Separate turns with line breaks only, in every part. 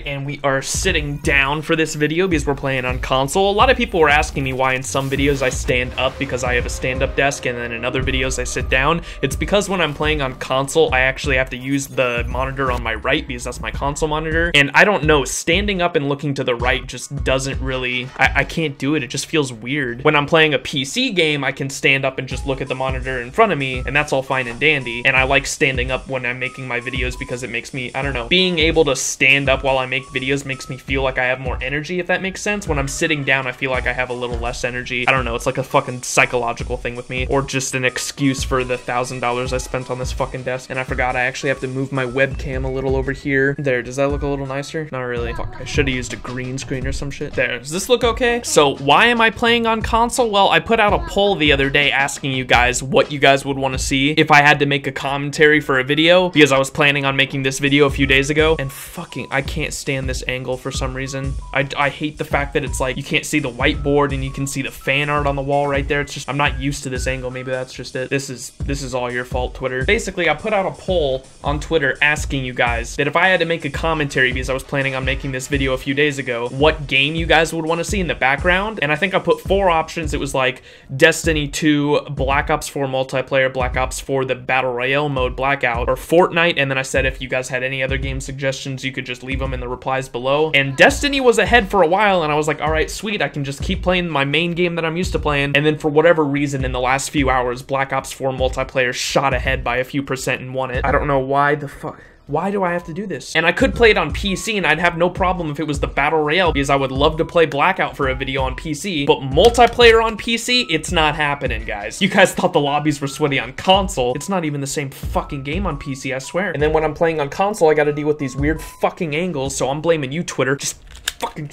And we are sitting down for this video because we're playing on console. A lot of people were asking me why in some videos I stand up because I have a stand-up desk, and then in other videos I sit down. It's because when I'm playing on console, I actually have to use the monitor on my right because that's my console monitor. And I don't know, standing up and looking to the right just doesn't really, I can't do it. It just feels weird. When I'm playing a PC game, I can stand up and just look at the monitor in front of me, and that's all fine and dandy. And I like standing up when I'm making my videos because it makes me, I don't know, being able to stand up while I make videos makes me feel like I have more energy, if that makes sense. When I'm sitting down, I feel like I have a little less energy. I don't know, it's like a fucking psychological thing with me, or just an excuse for the $1,000 I spent on this fucking desk. And I forgot I actually have to move my webcam a little over here. There, does that look a little nicer? Not really. Fuck, I should have used a green screen or some shit. There, does this look okay? So why am I playing on console? Well, I put out a poll the other day asking you guys what you guys would want to see if I had to make a commentary for a video, because I was planning on making this video a few days ago, and fucking, I can't stand this angle for some reason. I hate the fact that it's like you can't see the whiteboard and you can see the fan art on the wall right there. It's just, I'm not used to this angle. Maybe that's just it. This is all your fault, Twitter. Basically, I put out a poll on Twitter asking you guys that if I had to make a commentary, because I was planning on making this video a few days ago, what game you guys would want to see in the background. And I think I put 4 options. It was like Destiny 2, Black Ops 4 multiplayer, Black Ops 4 the Battle Royale mode, Blackout, or Fortnite. And then I said if you guys had any other game suggestions, you could just leave them in the replies below. And Destiny was ahead for a while, and I was like, all right, sweet, I can just keep playing my main game that I'm used to playing. And then for whatever reason, in the last few hours, Black Ops 4 multiplayer shot ahead by a few percent and won it. I don't know why the fuck. Why do I have to do this? And I could play it on PC, and I'd have no problem if it was the Battle Royale, because I would love to play Blackout for a video on PC, but multiplayer on PC, it's not happening, guys. You guys thought the lobbies were sweaty on console. It's not even the same fucking game on PC, I swear. And then when I'm playing on console, I gotta deal with these weird fucking angles, so I'm blaming you, Twitter. Just fucking...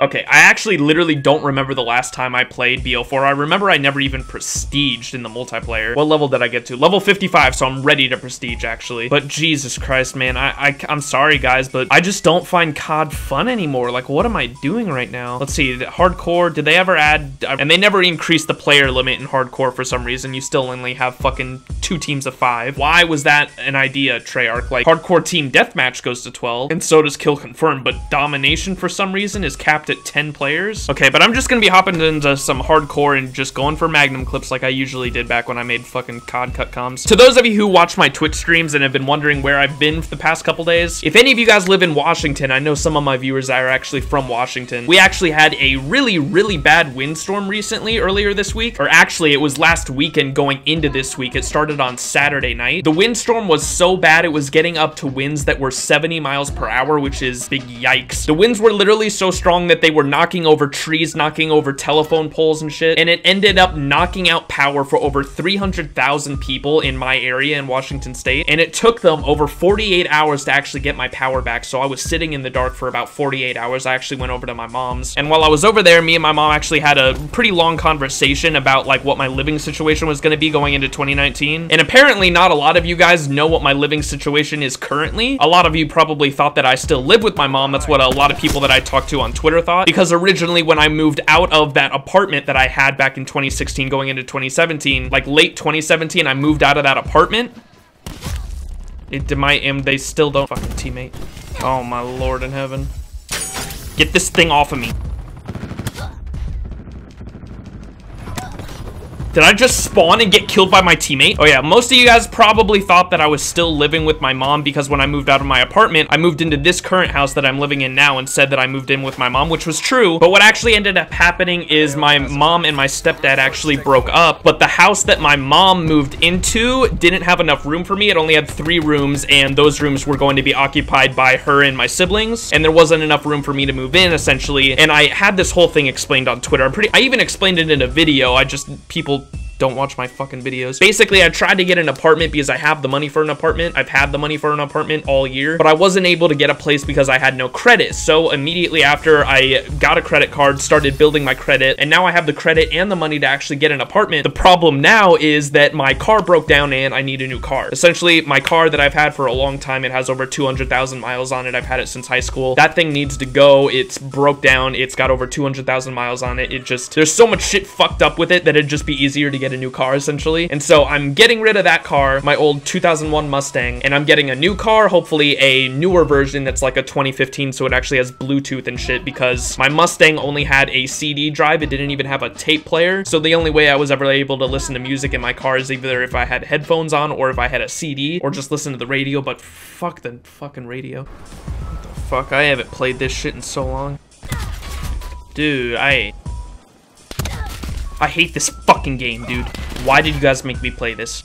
Okay, I actually literally don't remember the last time I played BO4. I remember I never even prestiged in the multiplayer. What level did I get to? Level 55, so I'm ready to prestige, actually. But Jesus Christ, man, I'm sorry, guys, but I just don't find COD fun anymore. Like, what am I doing right now? Let's see, hardcore, did they ever add... And they never increased the player limit in hardcore for some reason. You still only have fucking 2 teams of 5. Why was that an idea, Treyarch? Like, hardcore team deathmatch goes to 12, and so does kill confirm, but domination for some reason is capped at 10 players. Okay, but I'm just gonna be hopping into some hardcore and just going for Magnum clips like I usually did back when I made fucking COD cut comms. To those of you who watch my Twitch streams and have been wondering where I've been for the past couple days, if any of you guys live in Washington, I know some of my viewers are actually from Washington. We actually had a really bad windstorm recently, earlier this week, or actually it was last weekend going into this week. It started on Saturday night. The windstorm was so bad, it was getting up to winds that were 70 miles per hour, which is big yikes. The winds were literally so strong that they were knocking over trees, knocking over telephone poles and shit, and it ended up knocking out power for over 300,000 people in my area in Washington State, and it took them over 48 hours to actually get my power back. So I was sitting in the dark for about 48 hours. I actually went over to my mom's, and while I was over there, me and my mom actually had a pretty long conversation about like what my living situation was going to be going into 2019, and apparently not a lot of you guys know what my living situation is currently. A lot of you probably thought that I still live with my mom. That's what a lot of people that I talked to on Twitter thought, because originally when I moved out of that apartment that I had back in 2016 going into 2017, like late 2017, I moved out of that apartment. They still don't fucking teammate. Oh my Lord in heaven. Get this thing off of me. Did I just spawn and get killed by my teammate? Oh yeah, most of you guys probably thought that I was still living with my mom because when I moved out of my apartment, I moved into this current house that I'm living in now and said that I moved in with my mom, which was true. But what actually ended up happening is my mom and my stepdad actually broke up, but the house that my mom moved into didn't have enough room for me. It only had 3 rooms, and those rooms were going to be occupied by her and my siblings, and there wasn't enough room for me to move in, essentially. And I had this whole thing explained on Twitter. I even explained it in a video. People don't watch my fucking videos. Basically, I tried to get an apartment because I have the money for an apartment. I've had the money for an apartment all year, but I wasn't able to get a place because I had no credit. So immediately after I got a credit card, started building my credit, and now I have the credit and the money to actually get an apartment. The problem now is that my car broke down and I need a new car. Essentially, my car that I've had for a long time, it has over 200,000 miles on it. I've had it since high school. That thing needs to go. It's broke down. It's got over 200,000 miles on it. There's so much shit fucked up with it that it'd just be easier to get a new car, essentially. And so I'm getting rid of that car, my old 2001 Mustang, and I'm getting a new car, hopefully a newer version that's like a 2015, so it actually has Bluetooth and shit, because my Mustang only had a CD drive. It didn't even have a tape player. So the only way I was ever able to listen to music in my car is either if I had headphones on or if I had a CD or just listen to the radio, but fuck the fucking radio. What the fuck? I haven't played this shit in so long. Dude, I hate this fucking game, dude. Why did you guys make me play this?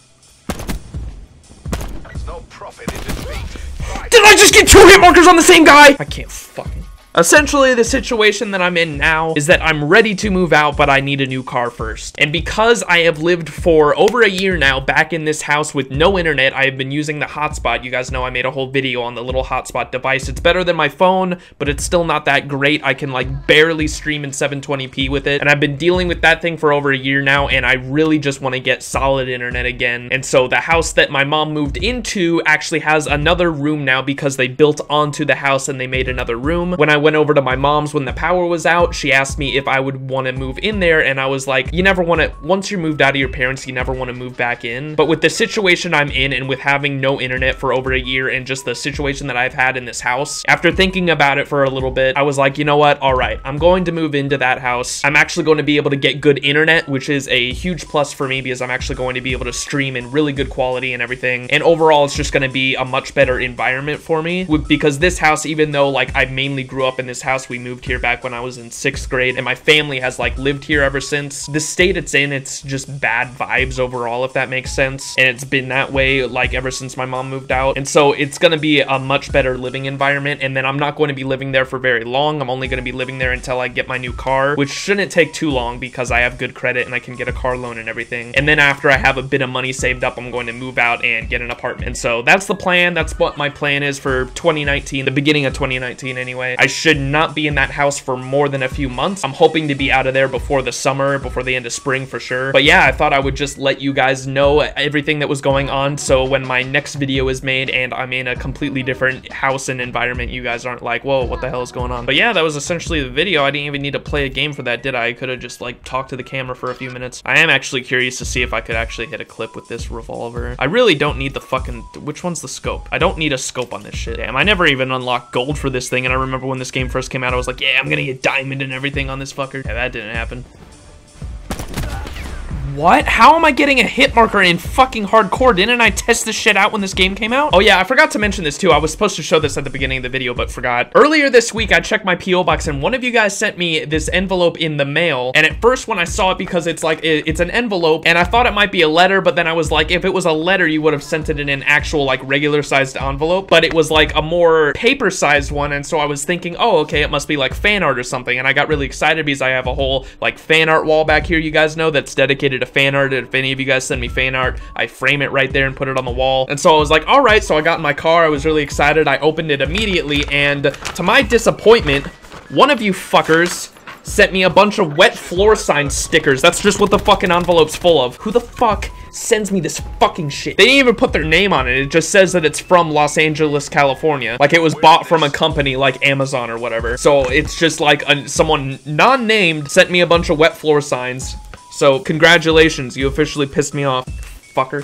There's no profit in defeat.
Did I just get 2 hit markers on the same guy? I can't fucking... Essentially, the situation that I'm in now is that I'm ready to move out, but I need a new car first. And because I have lived for over a year now back in this house with no internet, I have been using the hotspot. You guys know I made a whole video on the little hotspot device. It's better than my phone, but it's still not that great. I can like barely stream in 720p with it. And I've been dealing with that thing for over a year now, and I really just want to get solid internet again. And so the house that my mom moved into actually has another room now because they built onto the house and they made another room. When I went over to my mom's when the power was out, she asked me if I would want to move in there, and I was like, you never want to, once you're moved out of your parents, you never want to move back in. But with the situation I'm in, and with having no internet for over a year, and just the situation that I've had in this house, after thinking about it for a little bit, I was like, you know what, all right, I'm going to move into that house. I'm actually going to be able to get good internet, which is a huge plus for me because I'm actually going to be able to stream in really good quality and everything. And overall, it's just going to be a much better environment for me, because this house, even though like I mainly grew up in this house, we moved here back when I was in 6th grade, and my family has like lived here ever since. The state it's in, it's just bad vibes overall, if that makes sense, and it's been that way like ever since my mom moved out. And so it's gonna be a much better living environment, and then I'm not going to be living there for very long. I'm only going to be living there until I get my new car, which shouldn't take too long because I have good credit and I can get a car loan and everything. And then after I have a bit of money saved up, I'm going to move out and get an apartment. And so that's the plan. That's what my plan is for 2019, the beginning of 2019 anyway. I should not be in that house for more than a few months. I'm hoping to be out of there before the summer, before the end of spring for sure. But yeah, I thought I would just let you guys know everything that was going on, so when my next video is made and I'm in a completely different house and environment, you guys aren't like, whoa, what the hell is going on? But yeah, that was essentially the video. I didn't even need to play a game for that, did I? I could have just like talked to the camera for a few minutes. I am actually curious to see if I could actually hit a clip with this revolver. I really don't need the fucking, which one's the scope? I don't need a scope on this shit. Damn, I never even unlocked gold for this thing, and I remember when this game first came out, I was like, yeah, I'm gonna get diamond and everything on this fucker. Yeah, that didn't happen. What? How am I getting a hit marker in fucking hardcore? Didn't I test this shit out when this game came out? Oh yeah, I forgot to mention this too. I was supposed to show this at the beginning of the video, but forgot. Earlier this week, I checked my P.O. box, and one of you guys sent me this envelope in the mail. And at first, when I saw it, because it's like, it's an envelope, and I thought it might be a letter, but then I was like, if it was a letter, you would have sent it in an actual, like, regular-sized envelope. But it was like a more paper-sized one, and so I was thinking, oh, okay, it must be like fan art or something. And I got really excited because I have a whole, like, fan art wall back here, you guys know, that's dedicated to fan art. If any of you guys send me fan art, I frame it right there and put it on the wall. And so I was like, all right, so I got in my car, I was really excited, I opened it immediately, and to my disappointment, one of you fuckers sent me a bunch of wet floor sign stickers. That's just what the fucking envelope's full of. Who the fuck sends me this fucking shit? They didn't even put their name on it. It just says that it's from Los Angeles, California. Like it was bought from a company like Amazon or whatever. So it's just like someone non-named sent me a bunch of wet floor signs. So, congratulations, you officially pissed me off, fucker.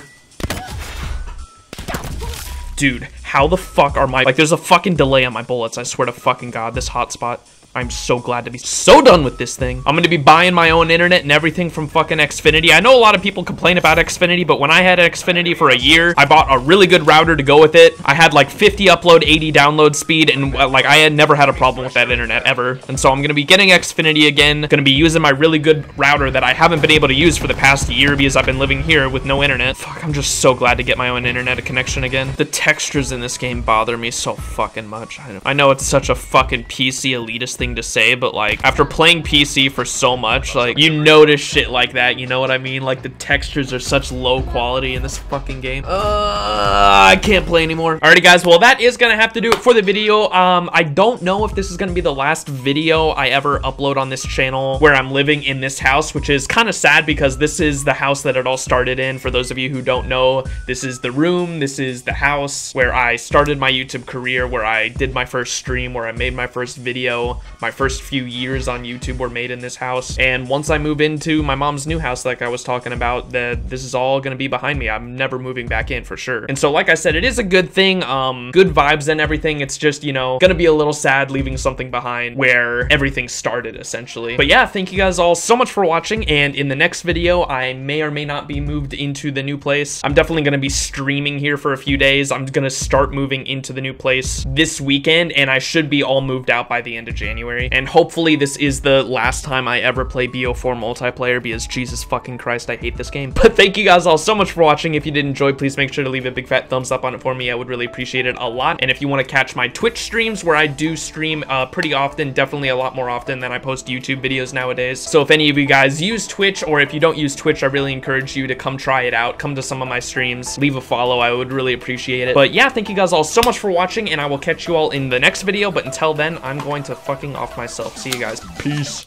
Dude, how the fuck are my... Like, there's a fucking delay on my bullets, I swear to fucking God, this hotspot. I'm so glad to be so done with this thing. I'm gonna be buying my own internet and everything from fucking Xfinity. I know a lot of people complain about Xfinity, but when I had Xfinity for a year, I bought a really good router to go with it. I had like 50 upload, 80 download speed, and like I had never had a problem with that internet ever. And so I'm gonna be getting Xfinity again, gonna be using my really good router that I haven't been able to use for the past year because I've been living here with no internet. Fuck, I'm just so glad to get my own internet connection again. The textures in this game bother me so fucking much. I know it's such a fucking PC elitist thing thing to say, but like after playing PC for so much, like you notice shit like that, you know what I mean? Like the textures are such low quality in this fucking game. I can't play anymore. Alrighty guys, well that is gonna have to do it for the video. I don't know if this is gonna be the last video I ever upload on this channel where I'm living in this house, which is kind of sad because this is the house that it all started in. For those of you who don't know, this is the room, this is the house where I started my YouTube career, where I did my first stream, where I made my first video. My first few years on YouTube were made in this house, and once I move into my mom's new house like I was talking about, this is all gonna be behind me. I'm never moving back in for sure. And so like I said, it is a good thing, good vibes and everything. It's just, you know, gonna be a little sad leaving something behind where everything started essentially. But yeah, thank you guys all so much for watching, and in the next video I may or may not be moved into the new place. I'm definitely gonna be streaming here for a few days. I'm gonna start moving into the new place this weekend, and I should be all moved out by the end of January. And hopefully this is the last time I ever play BO4 multiplayer, because Jesus fucking Christ, I hate this game. But thank you guys all so much for watching. If you did enjoy, please make sure to leave a big fat thumbs up on it for me. I would really appreciate it a lot. And if you want to catch my Twitch streams, where I do stream pretty often, definitely a lot more often than I post YouTube videos nowadays. So if any of you guys use Twitch, or if you don't use Twitch, I really encourage you to come try it out. Come to some of my streams, leave a follow. I would really appreciate it. But yeah, thank you guys all so much for watching, and I will catch you all in the next video. But until then, I'm going to fucking off myself. See you guys. Peace.